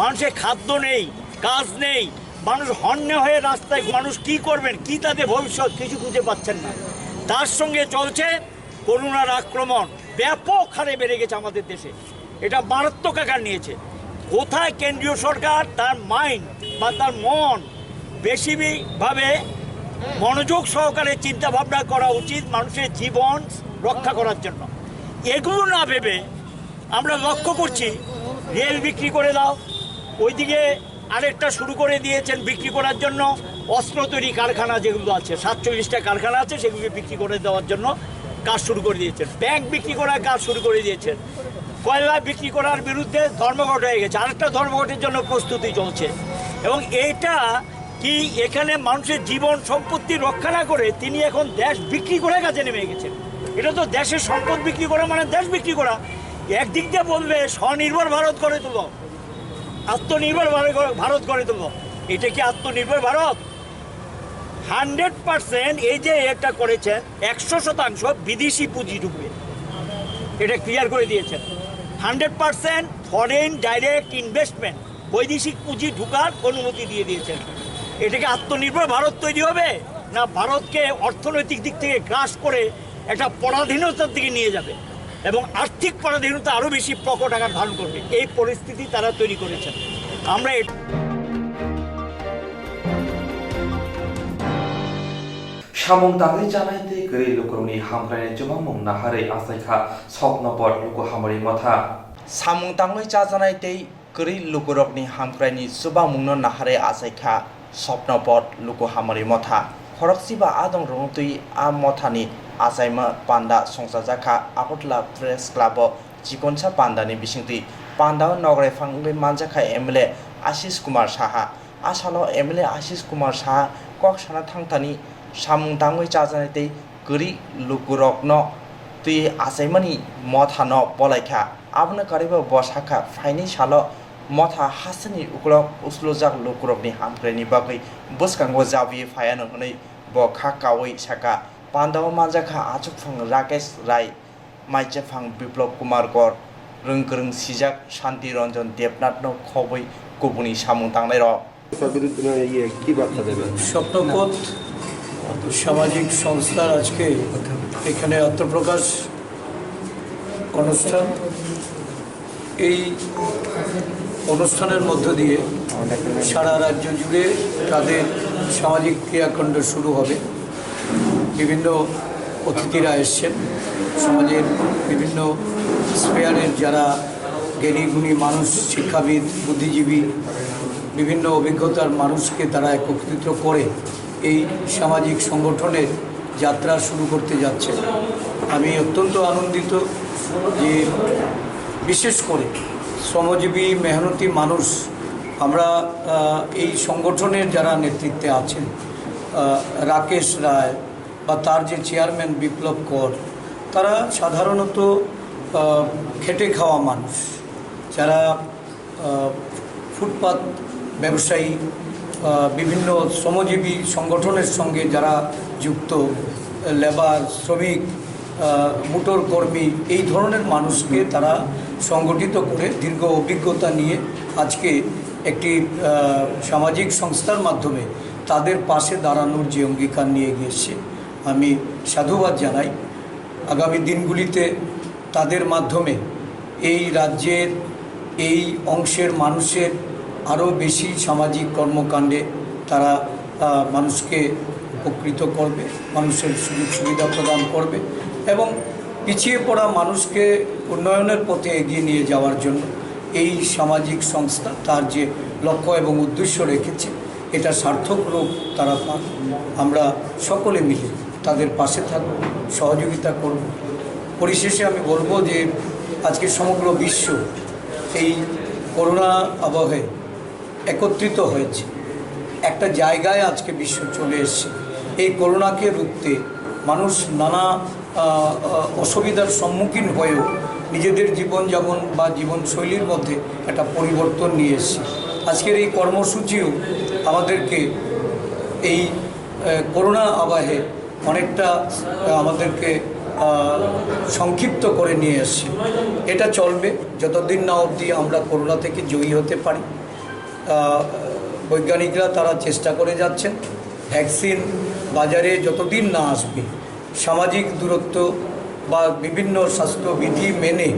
Speaker 2: মানুষের খাদ্য নেই, কাজ নেই, মানুষ হন্যে হয়ে রাস্তায়, মানুষ কি করবেন, কি তাদের ভবিষ্যৎ কিছু খুঁজে পাচ্ছেন না। তার সঙ্গে চলছে করোনার আক্রমণ, ব্যাপক হারে বেড়ে গেছে আমাদের দেশে, এটা মারাত্মক আকার নিয়েছে। কোথায় কেন্দ্রীয় সরকার তার মাইন্ড বা তার মন বেশিভাবে মনোযোগ সহকারে চিন্তা ভাবনা করা উচিত মানুষের জীবন রক্ষা করার জন্য। এগুলো না ভেবে আমরা লক্ষ্য করছি রেল বিক্রি করে দাও, ওইদিকে আরেকটা শুরু করে দিয়েছেন বিক্রি করার জন্য,
Speaker 14: অস্ত্র তৈরি কারখানা যেগুলো আছে 47টা কারখানা আছে সেগুলোকে বিক্রি করে দেওয়ার জন্য কাজ শুরু করে দিয়েছেন। ব্যাংক বিক্রি করার কাজ শুরু করে দিয়েছেন। কয়লা বিক্রি করার বিরুদ্ধে ধর্মঘট হয়ে গেছে, আরেকটা ধর্মঘটের জন্য প্রস্তুতি চলছে। এবং এইটা কি এখানে মানুষের জীবন সম্পত্তি রক্ষা না করে তিনি এখন দেশ বিক্রি করে কাজে নেমে গেছেন। এটা তো দেশের সম্পদ বিক্রি করা মানে দেশ বিক্রি করা। একদিক দিয়ে বলবে স্বনির্ভর ভারত করে তুলো, আত্মনির্ভর ভারত করে তুলো। এটা কি আত্মনির্ভর ভারত? 100% এই যে এটা করেছেন 100% বিদেশি পুঁজি ঢুকবে, এটা ক্লিয়ার করে দিয়েছেন। 100% ফরেন ডাইরেক্ট ইনভেস্টমেন্ট, বৈদেশিক পুঁজি ঢুকার অনুমতি দিয়ে দিয়েছেন। এটাকে আত্মনির্ভর ভারত তৈরি হবে না ভারতকে অর্থনৈতিক দিক থেকে গ্রাস করে একটা পরাধীনতার দিকে নিয়ে যাবে এবং আর্থিক পরাধীনতা আরও বেশি প্রকট আকার ধারণ করবে। এই পরিস্থিতি তারা তৈরি করেছেন। আমরা
Speaker 1: সামং দাগै जानायते गरै लोकरनि हामग्रायनाय जमामं नाहारै आसायखा सपनपर लोक हामरि मथा
Speaker 13: सामुं तांलै जाजानायते गरै लोकरकनि हामग्रायनि जमामंनो नाहारै आसायखा सपनपर लोक हामरि मथा खरकसिबा आदं रंतुइ आ मथानि आसायमा पान्दा संसाजाखा आगतला प्रेस क्लाब जिकनसा पान्दानि बिसिंति पान्दा नगराय फांलै मानजाखा एमएलए आशिष कुमार साहा आसालो एमएलए आशिष कुमार साहा कक्साना थांथानि सामुं दाङै जाजानायते गरि लुकुरकनो तुइ आसायमानि मथानो बलायखा आबनो कारिबो बसाखा फाइनि सालो मथा हासनि उक्लक उसलोजाक लुकुरकनि हामग्रायनि बागै बसकांगो जाबि फायानो हनै बखा कावै साका पान्दाव मानजाखा आचुकफां राकेश राय माइचेफां बिप्लब कुमार गर रोंगोरों सिजाक शान्ति रंजन देबनाथनो खबै गुबुनि सामुं दांनाय र
Speaker 15: স্বপ্নপথ সামাজিক সংস্থার আজকে এখানে আত্মপ্রকাশ অনুষ্ঠান। এই অনুষ্ঠানের মধ্য দিয়ে সারা রাজ্য জুড়ে তাদের সামাজিক ক্রিয়াকাণ্ড শুরু হবে। বিভিন্ন অতিথিরা এসছেন, সমাজের বিভিন্ন স্পেয়ারের যারা জ্ঞানী গুণী মানুষ, শিক্ষাবিদ, বুদ্ধিজীবী, বিভিন্ন অভিজ্ঞতার মানুষকে তারা একত্রিত করে এই সামাজিক সংগঠনের যাত্রা শুরু করতে যাচ্ছে। আমি অত্যন্ত আনন্দিত যে বিশেষ করে শ্রমজীবী মেহনতি মানুষ, আমরা এই সংগঠনের যারা নেতৃত্বে আছেন, রাকেশ রায় বা তার যে চেয়ারম্যান বিপ্লব কর, তারা সাধারণত খেটে খাওয়া মানুষ, যারা ফুটপাত ব্যবসায়ী, বিভিন্ন শ্রমজীবী সংগঠনের সঙ্গে যারা যুক্ত, লেবার, শ্রমিক, মোটর কর্মী, এই ধরনের মানুষকে তারা সংগঠিত করে দীর্ঘ অভিজ্ঞতা নিয়ে আজকে একটি সামাজিক সংস্থার মাধ্যমে তাদের পাশে দাঁড়ানোর যে অঙ্গীকার নিয়ে গিয়েছে, আমি সাধুবাদ জানাই। আগামী দিনগুলিতে তাদের মাধ্যমে এই রাজ্যের এই অংশের মানুষের আরও বেশি সামাজিক কর্মকাণ্ডে তারা মানুষকে উপকৃত করবে, মানুষের সুযোগ সুবিধা প্রদান করবে এবং পিছিয়ে পড়া মানুষকে উন্নয়নের পথে এগিয়ে নিয়ে যাওয়ার জন্য এই সামাজিক সংস্থা তার যে লক্ষ্য এবং উদ্দেশ্য রেখেছে এটা সার্থক রূপ তারা পান। আমরা সকলে মিলে তাদের পাশে থাকব, সহযোগিতা করব। পরিশেষে আমি বলবো যে আজকে সমগ্র বিশ্ব এই করোনা আবহে একত্রিত হয়েছে, একটা জায়গায় আজকে বিশ্ব চলে এসছে। এই করোনাকে রুখতে মানুষ নানা অসুবিধার সম্মুখীন হয়েও নিজেদের জীবনযাপন বা জীবনশৈলীর মধ্যে একটা পরিবর্তন নিয়ে এসছে। আজকের এই কর্মসূচিও আমাদেরকে এই করোনা আবহে অনেকটা আমাদেরকে সংক্ষিপ্ত করে নিয়ে এসছে। এটা চলবে যতদিন না অবধি আমরা করোনা থেকে জয়ী হতে পারি। বৈজ্ঞানিকরা তারা চেষ্টা করে যাচ্ছেন, ভ্যাকসিন বাজারে যতদিন না আসবে সামাজিক দূরত্ব বা বিভিন্ন স্বাস্থ্যবিধি মেনে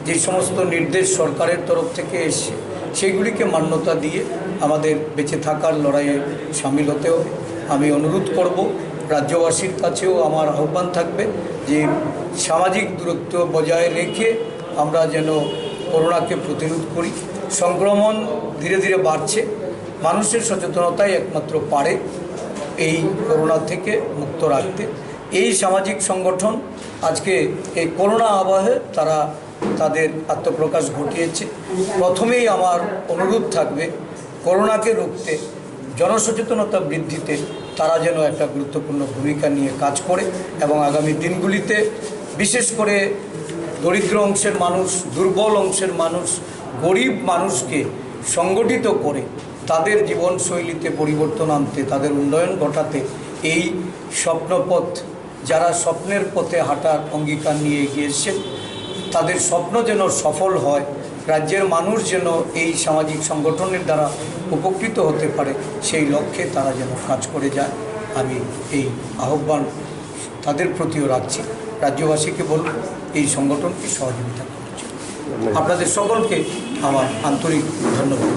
Speaker 15: যে সমস্ত নির্দেশ সরকারের তরফ থেকে এসছে সেগুলিকে মান্যতা দিয়ে আমাদের বেঁচে থাকার লড়াইয়ে সামিল হতে হবে। আমি অনুরোধ করব, রাজ্যবাসীর কাছেও আমার আহ্বান থাকবে যে সামাজিক দূরত্ব বজায় রেখে আমরা যেন করোনাকে প্রতিরোধ করি। সংক্রমণ ধীরে ধীরে বাড়ছে, মানুষের সচেতনতাই একমাত্র পারে এই করোনা থেকে মুক্ত রাখতে। এই সামাজিক সংগঠন আজকে এই করোনা আবহে তারা তাদের আত্মপ্রকাশ ঘটিয়েছে। প্রথমেই আমার অনুরোধ থাকবে করোনাকে রুখতে, জনসচেতনতা বৃদ্ধিতে তারা যেন একটা গুরুত্বপূর্ণ ভূমিকা নিয়ে কাজ করে এবং আগামী দিনগুলিতে বিশেষ করে দরিদ্র অংশের মানুষ, দুর্বল অংশের মানুষ, গরিব মানুষকে সংগঠিত করে তাদের জীবনশৈলীতে পরিবর্তন আনতে, তাদের উন্নয়ন ঘটাতে এই স্বপ্নপথ, যারা স্বপ্নের পথে হাঁটার অঙ্গীকার নিয়ে এগিয়েছেন তাদের স্বপ্ন যেন সফল হয়, রাজ্যের মানুষ যেন এই সামাজিক সংগঠনের দ্বারা উপকৃত হতে পারে, সেই লক্ষ্যে তারা যেন কাজ করে যায়। আমি এই আহ্বান তাদের প্রতিও রাখছি। রাজ্যবাসীকে বলব এই সংগঠনকে সহযোগিতা করছে। আপনাদের সকলকে আমার আন্তরিক ধন্যবাদ।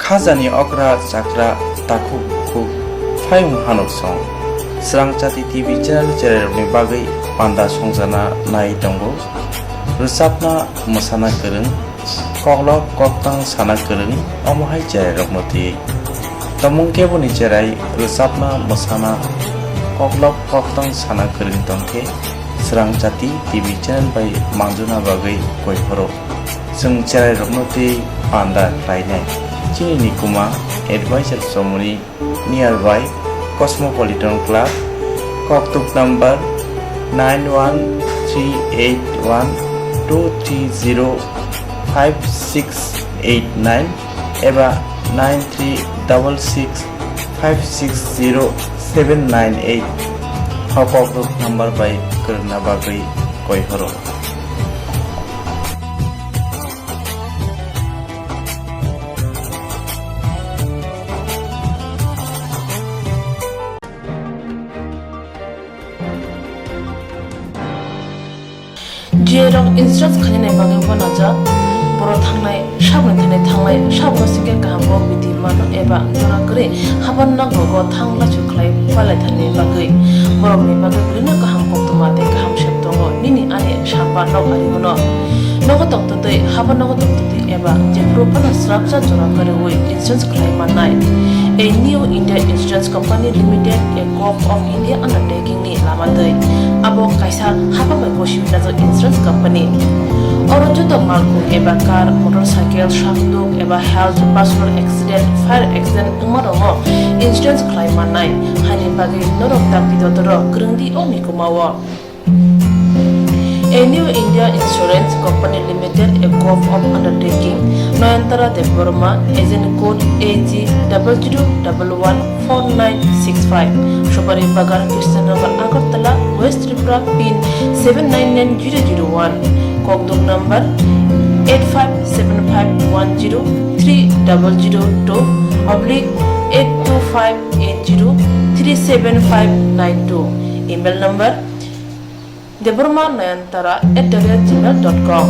Speaker 13: খাজানি অগ্রা চাকরা তাকু খুব ফাইং হানুক song Swrangchati TV channel ni bagai panda songjana nai tongo rusapna musana kereng koklok koktang sana kereng omohai channel rokmoti tomong keboni cherai rusapna musana koklok koktang sana kereng tongke Swrangchati TV channel bai mangjuna bagai koiphoro sung channel rokmoti panda klainai chini nikuma advisor somuni nearby Cosmopolitan Club, Koktwma number 913812305689 eba 9366560798 Kokborok number by Kerna Bagri Koihoro.
Speaker 10: Jerong instructs kanyane bagai wanaja boro thangnai sabne thangnai sabno sike kaham biti mano eba jona kre haban na gogo thangla chuklai palai thane bagai borok ni bagai brina kaham koktwma te kaham sheptongo nini ani sapa nok ari gono nogo toktote haban nogo toktote eba je propana structure jona kare oi insurance claim manai a new India Insurance Company Limited, a Corp of India undertaking ni lamadai abo kaisa haba bai koshi nazo insurance company oro joto malku eba car motorcycle shakduk eba health personal accident fire accident umarongo insurance claim manai hani bagi norok takti dotoro grungdi omi kumawo. A new India Insurance Company Limited, a Corp of Undertaking, Noyantara de Burma, agent code AG00114965, Shubari Bagar, Krishnagar, Agartala, West Tripura, PIN 799001, Koktwma number 85751030/82580375592, email number deburmanayantara@gmail.com.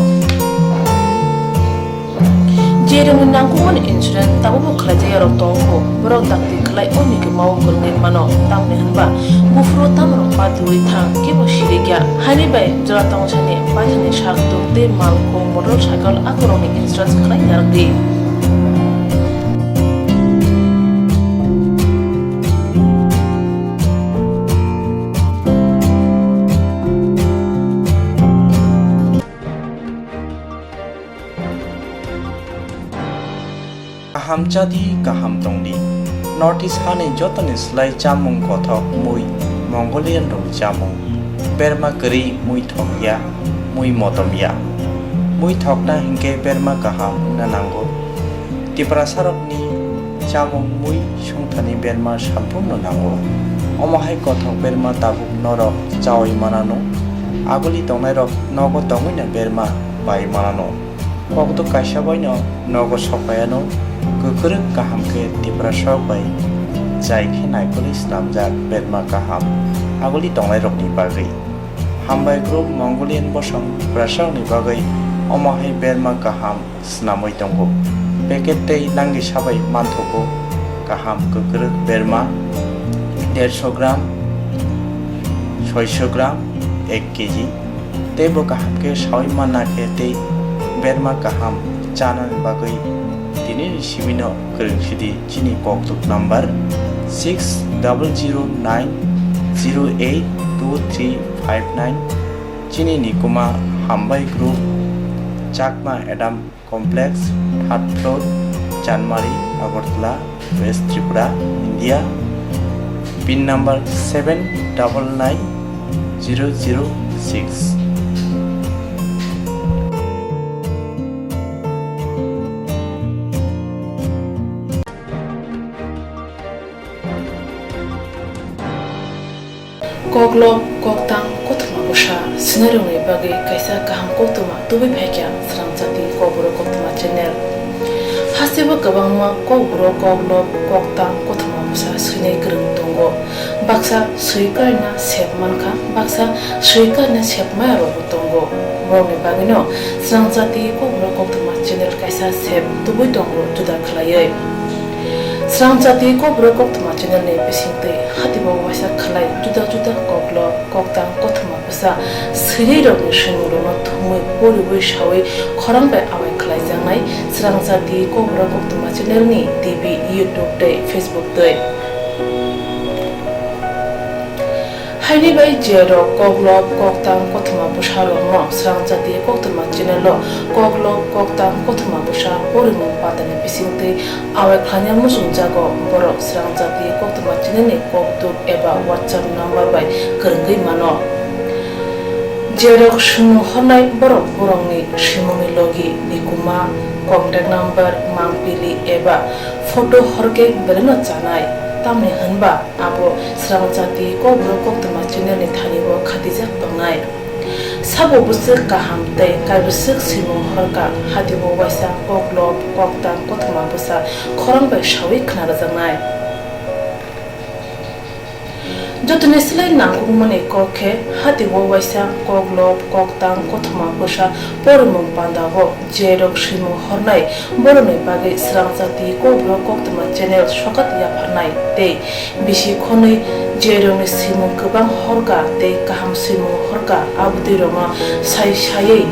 Speaker 10: Jereng nangkuman insurance tabu khlaje yarok tongko borok dakti khlai oni ke mau kurni mano tamne hanba bufro tamro patui thang ke bo shirigya hani bai jora tong chane bajani shak to te mal ko motorcycle akoroni insurance khlai yardi.
Speaker 13: Kaham jadi kaham tongdi Northeast hani jotoni slai jamung kothok mui Mongolian rong jamung Berma keri mui thokya mui motomya mui thokna hingke berma kaham nanango Tiprasarok ni jamung mui sungthani berma sampurno nango Omahai kothok berma tabuk norok chawi manano Aguli tongnai rok nogo tongina berma bai manano Kokto kaishaboino nogo sopayano Kukuruk kaham ke Tiprasarok bai Jai ke naikuli slamjak berma kaham Aguli tongnai rok ni bagai Hambai group Mongolian bosong Tiprasarok ni bagai Omahai berma kaham snamoi tonggo Peket tei nangi sabai manthogo Kaham kukuruk berma 150 gram 600 gram 1 kg Tebo kaham ke sawi mana ke tei berma kaham chanan bagai chini simino kereng sidi chini koktuk number 6009082359 chini nikuma hambai group Chakma Adam Complex, 3rd floor, Chanmari, Agartala, West Tripura, India. Pin number 799006.
Speaker 10: Koklop, Koktang, Koktwma Busha, Sinarungi Bagi, Kaisa Kaham Koktwma, Tubi Pekya, Swrangchati, Kokborok, Koktwma channel. Hasiba Gabangma, Kokborok, Koklop, Koktang, Koktwma Busha, Sine Kereng Tongo, Baksa, Suikarna, Sepmanka, Baksa, Suikarna, Sepmayaro Tongo. Borne Bagino, Swrangchati, Kokborok, Koktwma channel, Kaisa Sep, Tubi Tongo, Juda Klayoi. Swrangchati Kokborok Koktwma channel ne bisingte hatibo wasa khalai juda koklo koktang koktwma busa sirei rok ni shimuro no thumui poribu shawi khorang bai awai khalai jangnai Swrangchati Kokborok Koktwma channel ni TV YouTube te Facebook te Haini bai jero koklop koktang koktwma busa no Swrangchati Koktwma channel lo koklop koktang koktwma busa porimu patane bisingte awai khlanya musung jago borok Swrangchati Koktwma channel ni koktuk eba WhatsApp number bai kerengei mano jerok sumu honai borok borongni simuni logi nikuma contact number mangpili eba photo horke beleno chanai tamni hanba abo Swrangchati Kokborok Koktwma channel ni thanibo khatijak tongnai sabo busuk kaham tei kaibusuk simung horka hatibo waisa koklop koktang koktwma busa khorang bai shawi khnarajangnai jotone slai nangkukmani kokhe hatibo waisa koklop koktang koktwma busa pormung pandago jerok simung hornai boroni bagi Swrangchati Kokborok Koktwma channel sokat yaphanai tei bisi khonui jeroni simung kubang horka tei kaham simung horka abudi roma sai sai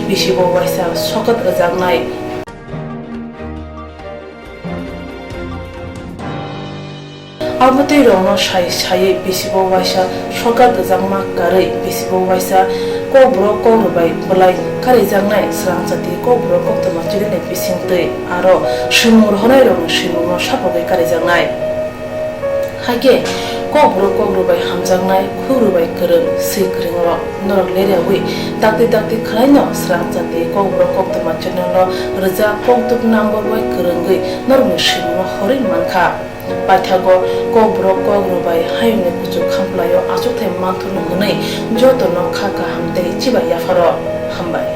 Speaker 10: bisi bo waisa sokat rajangnai abudi roma sai bisi bo waisa sokat rajangma karei bisi bo waisa Kokborok Kokrubai Bulai Kari Jangnai Swrangchati Kokborok Koktwma channel ni bisingtei aro simur honai rong simur sapogai kari jangnai hage Kokborok Kokrubai hamjangnai khurubai kereng sikringo norok lerewi dakti khlaino Swrangchati Kokborok Koktwma channel lo rja koktuk number bai kerengei norok simur hori mankha Paithago Kokborok Kokrubai hayune kuchu khamplayo achukthai manthunu hwnei jotono khaka hamtei chiba yafaro hambai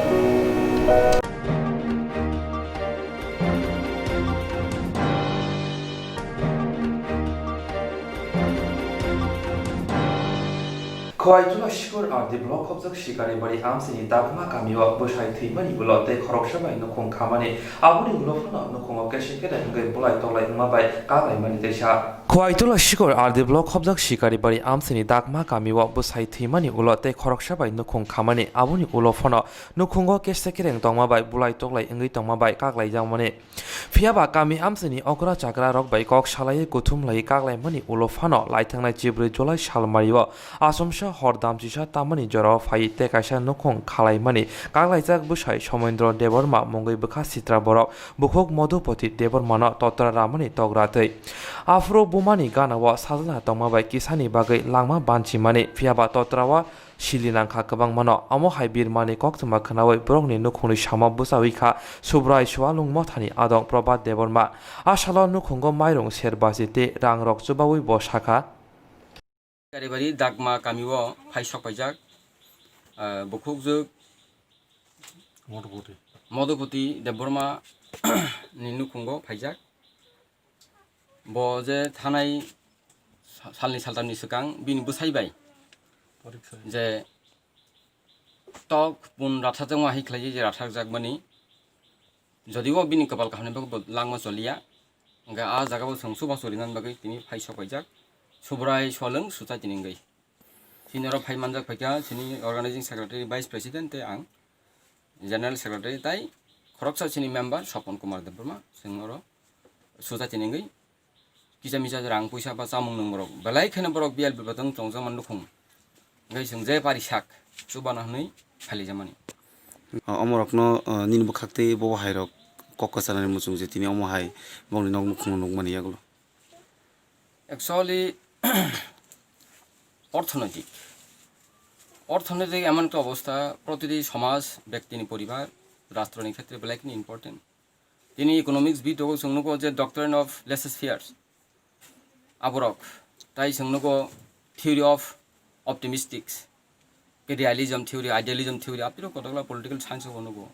Speaker 1: Koaitula Shikur are the block of the Shikari body arms in Dagma Kamiwa, Bushai Timani, Bulo, the Korokshaba, no Kong Kamani, Abuni Lofana, no Kong of Kashika, and get Bulai Tolai Mabai, Kala Manitesha. Koaitula Shikur are the block of the Shikari body arms in Dagma Kamiwa, Bushai Timani, Ulo, the Korokshaba, no Kong Kamani, Abuni Ulofana, no Kongo Kashika and Toma by Bulai Tolai and Toma by Kala Yamane. Fiaba Kami Amsini, Okra Chakra Rock by Kok Shalai, Kutum Lai Kala Mani Ulofano, Lightana Jibri Jola Shalmariwa, Assumption. Hordam Jisha Tamani Joro Fai Tekasha Nokong Kalai Mani Kaglaisak Bushai Shomendro Deborma Mongai Buka Sitra Borok Bukok Modupoti Debormana Totra Ramani Tograte Afro Bumani Ganawa Sazana Toma by Kisani Bagai Lama Banchi Mani Fiaba Totrawa Shilinanka Kabang Mano Amo Haibir Mani Koktwma Kanawai Brogni Nukuni Shama Busawika Subrai Shwalung Motani Adong Probat Deborma Ashala Nukungo Mairong Serbazite Rang Rok Subawi Boshaka
Speaker 16: Karibari Dagma Kamiwo Paisok Pajak Bukukzuk Modoputi Deborma Ninukungo Pajak Boze Tanai Salni Saltani Sukang Bin Busaibai Je Tok Pun Ratajangwa Hiklaji Ratajak Mani Jodiwo Bini Kapal Kahanebok Langma Solia Ga Zagabo Sangsuba Solinan Bagi Tini Paisok Pajak Subrai Swalung Society Ningai. Senior of Haimanjak Paka, Senior Organizing Secretary, Vice President, Ang, General Secretary, Tai, Swrangchati member Swapon Kumar Debrma Singoro Swrangchati ningai kisa misa rang puisa ba samung nang borok belai khena borok bial bebatang tongja man lukhung ngai sing je pari sak subana hnei khali jamani
Speaker 17: অমরকনো নিন বখাকতে Bob হাইরক কক্কসানানি মুচুং যে তিনি অম high বংনি knock মুখুং knock মানি ইয়াগুলো
Speaker 16: actually অর্থনৈতিক এমন একটা অবস্থা প্রতিটি সমাজ ব্যক্তিনি পরিবার রাষ্ট্রনি ক্ষেত্রে বেলাইকিনি ইম্পর্টেন্ট তিনি ইকোনমিক্স বিদ দগো সংনুকো যে ডক্টরিন অফ লেসেস ফিয়ার্স আবরক তাই সংনুকো theory of optimistic realism theory idealism theory আপনি কতগুলো পলিটিক্যাল সায়েন্স অনুভব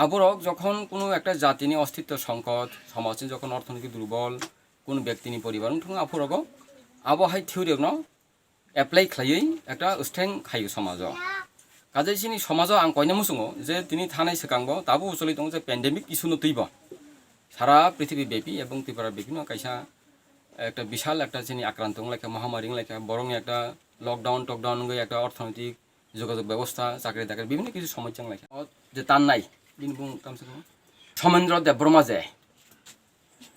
Speaker 16: আবরক যখন কোনো একটা জাতিনি অস্তিত্ব সংকট সমাজে যখন অর্থনৈতিক দুর্বল কোনো ব্যক্তিনি পরিবার আফরক আবহাই থিওরি এপ্লাই খাইयै একটা স্ট্রেং খাইयो সমাজ কাজে চিনি সমাজ আং কয়না মুসুङो যে তিনি থানায় সেকাংব তাবো চলি দं যে প্যান্ডেমিক ইস্যু তৈব সারা পৃথিবী ব্যাপী এবং ত্রিপুরা ব্যাপী কাইসা একটা বিশাল একটা চিনি আক্রান্ত লেখা মহামারী লেখা বরং একটা লকডাউন টকডাউন একটা অর্থনৈতিক যোগাযোগ ব্যবস্থা চাকরি দাকরি বিভিন্ন কিছু সমস্যা লেখা যে তার নাই দিন বুং তামসে সমেন্দ্র দেববর্মা যে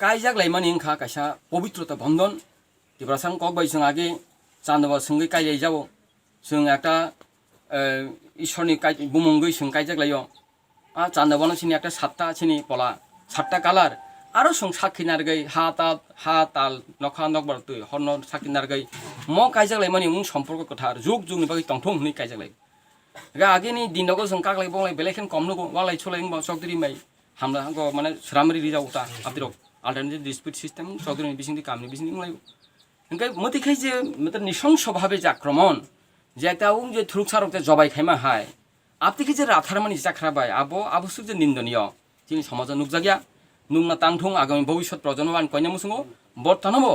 Speaker 16: কাইজাক লাইমানি ইংখা কাইসা পবিত্রতা বন্ধন ত্রিপুরা সাং কক বাইসং আগে চান্দবা সঙ্গে কাইজাই যাব जों একটা ঈশ্বরনি বুমঙ্গই जों কাইজাক লাইও চান্দবানো চিনি একটা সাতটা চিনি পলা সাতটা কালার আরো जों সাক্ষী নারগৈ হা তাল নখা নকবার তুই হর্ন সাক্ষী নারগৈ ম কাইজাক লাইমানি মুং সম্পর্ক কথা যুগ যুগनि बागै तंथं हनै काइजाक लाइ गा आगेनि दिनगो जों कागलाय बंलाय बेलेखन कमनुगो वालाय छलाय चौधरी माइ हामला हांगो माने श्रामरी रिजाउता आबिरक अल्टरनेटिव डिस्प्यूट सिस्टेम चौधरी बिसिंनि कामनि बिसिंनि लाइ ओंखाय मतिखाय जे मतलब निसंसभावे जे आक्रमण जे একটা যে থ্রুকসারকতে জবাই খাইমা হাই আপনি যে রাথারমানি জাখরাবাই আবশ্যক যে নিন্দনীয় যিনি সমাজ নুকজাগিয়া নুংনা তাংথং আগামী ভবিষ্যৎ প্রজন্মান কয়না মুসুঙো বর্তমানব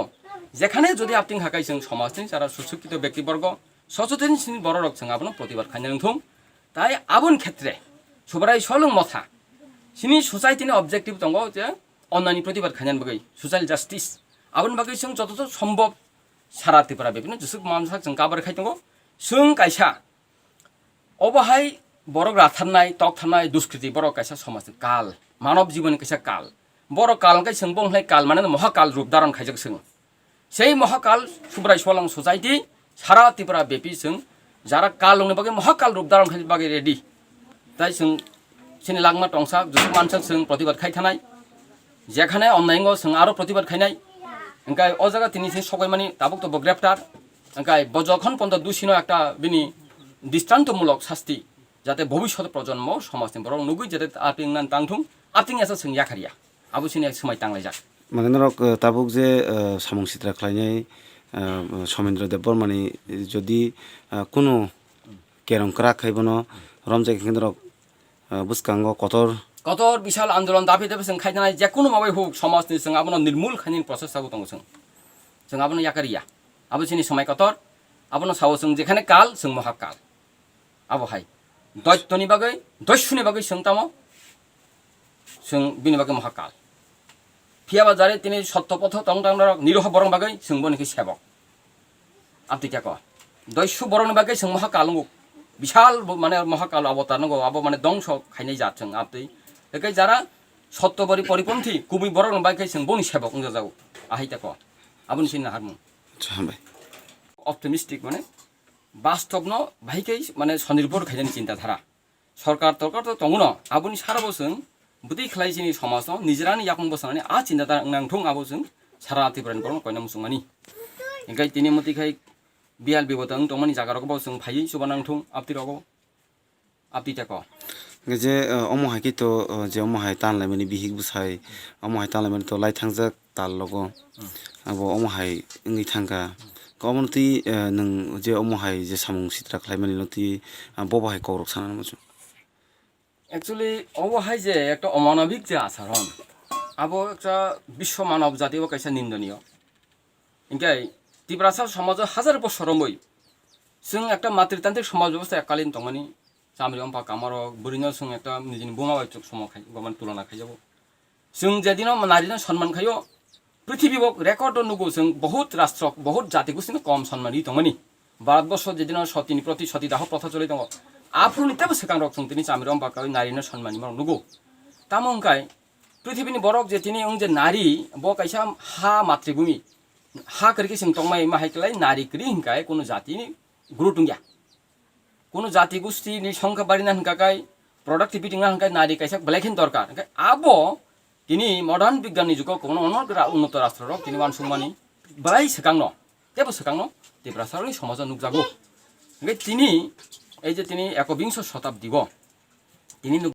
Speaker 16: যেখানে যদি আপনি হাকাইছেন সমাজনি যারা সুশিক্ষিত ব্যক্তিবর্গ সচেতন বড় রকছেন আপনার প্রতিবাদ খাইনা থং তাই আবন ক্ষেত্রে সবাই সলং মথা সিনি সোসাইটিনি অবজেক্টিভ দङ যে অন্যান্য প্রতিবাদ খাইনান বাগै সোশ্যাল জাস্টিস আবন বাগै जों যতটা সম্ভব সারা ত্রিপুরা বিভিন্ন যেসব মানুষ जों কাবার খাই दङ जों कायसा अबहाय बरक राथारनाय तकथारनाय दुष्कृति बरक कायसा समाज काल मानव जीवन कायसा काल बरक कालखाय जों बंलाय काल माने महाकाल रूप धारण खायजों जों সেই মহাকাল সুব্রাই সলং সোসাইটি সারা ত্রিপুরা ব্যাপী जों যারা কাল লংনি বাগে মহাকাল রূপ ধারণ খাই বাগে রেডি তাই जों সিনি লাগমা টংসা যেসব মানুষ जों প্রতিবাদ খাই থানায় যেখানে অন্যায়ঙ্গ जों আরো প্রতিবাদ খাইনাই ओंखाय अ जायगा তিনি সবাই মানে তাবুক তো গ্রেপ্তার ओंखाय যখন পর্যন্ত দোষীনো একটা বিনি দৃষ্টান্তমূলক শাস্তি যাতে ভবিষ্যৎ প্রজন্ম সমাজনি বড় নুগুই যাতে আপিং নান তাংথুং আপিং এসা जों याखारिया আবুসিনি এক সময় টাংলাই যাক
Speaker 17: মানে নরক তাবুক যে সামং সিত্রা খাইনাই সমেন্দ্র দেববর্মানি যদি কোনো কেরংকরা খাইবনো রমজাই কেন্দ্রক বুসকাঙ্গ কতর
Speaker 16: বিশাল আন্দোলন দাবি দাবি जों খাইনাय যে কোনো মাবাই হোক সমাজনি जों আবনো নির্মূল খাইনি প্রসেস থাকো দङ जों আবনো याखारिया আবুসিনি সময় কতর আবনো সাও जों যেখানে কাল जों মহাকাল আবহাই দৈত্যনি বাগै দস্যুনি বাগै जों তামো जों বিনি বাগै মহাকাল ফিয়াবা যারে তিনি সত্যপথ তংটাংরক নিরহ বরং বাগৈ जों বনিকি সেবক আপনি কে ক দস্যু বরং বাগৈ जों মহাকাল বিশাল মানে মহাকাল অবতার নগো আবো মানে ধ্বংস খাইনাই যাচ্ছেন আপনি একে যারা সত্যবরী পরিপন্থী কুমি বরং বাগৈ जों বনি সেবক যাও আহিতা ক আবুনি সিন হারমু অপটিমিস্টিক মানে বাস্তব ন ভাইকেই মানে স্বনির্ভর খাইনি চিন্তাধারা সরকার তরকার তো দङ न আবুনি সারা বছর বুদ্ধি খাইছিনি সমাজ নিজেরানি याखं বসানি আ চিন্তাধারা নাংথং আবো जों সারা ত্রিপুরাनि বরং কয়না মুসুमानि ओंखाय तिनि मतिखाय बियाल बिबतं तंमानि जागारक बाव जों फायै सुबा नांथं आपतिरगो आपतिता क
Speaker 17: যে অমহাইকি তো যে অমহাই তানলাইমানি বিহিক বুসাই অমহাই তানলাইমানি তো লাইথাংজাক তাল লগো আবো অমহাই ইংই থাঙ্কা কমনতি नों যে অমহাই যে সামং সিত্রা খাইমানি নতি ববাহাই কৌরক সানানো মজু
Speaker 16: एक्चुअली অবহাই যে একটা অমানবিক যে আচরণ আবো একটা বিশ্ব মানব জাতীয় কাইসা নিন্দনীয় ইনকাই ত্রিপুরা সমাজ হাজার বছর রমই जों একটা মাতৃতান্ত্রিক সমাজ ব্যবস্থা এককালীন তংমানি চামরি অম্পা কামার বুড়িনো जों একটা নিজের বোমা বাইচক সম খাই গমান তুলনা খাই যাব जों যেদিনও নারীনো সম্মান খাইও পৃথিবীবক রেকর্ড নুগো जों বহুত রাষ্ট্র বহুত জাতিগোষ্ঠী কম সম্মানী তংমানি ভারতবর্ষ যেদিন সতীনি প্রতি সতীদাহ প্রথা চলে দङ আফ্রনিতেবো সেকাং রক जों তিনি চামরি অম্পা কাই নারীনো সম্মানী নুগো তামংকাই পৃথিবীনি বরক যে তিনি যে নারী ব কাইসা হা মাতৃভূমি হা করিকে जों तंमाय माहायखलाय नारी करी हिंकाय कोनो जातिनि गुरुतुं गया कोनो जाति गोष्ठीनि संख्या बारिना हिंकाय प्रोडक्टिविटी ना हिंकाय नारी काइसा ब्लैकहिन दरकार हिंकाय आबो तिनि मडार्न बिगियाननि जुगाव कोनो अनग्रा उन्नत राष्ट्ररक तिनि मानसुंमानि बाय सेकांनो जेबो सेकांनो देब्रासारनि समाजा नुकजागो हिंकाय तिनि এই যে তিনি একবিংশ শতাব্দীব তিনি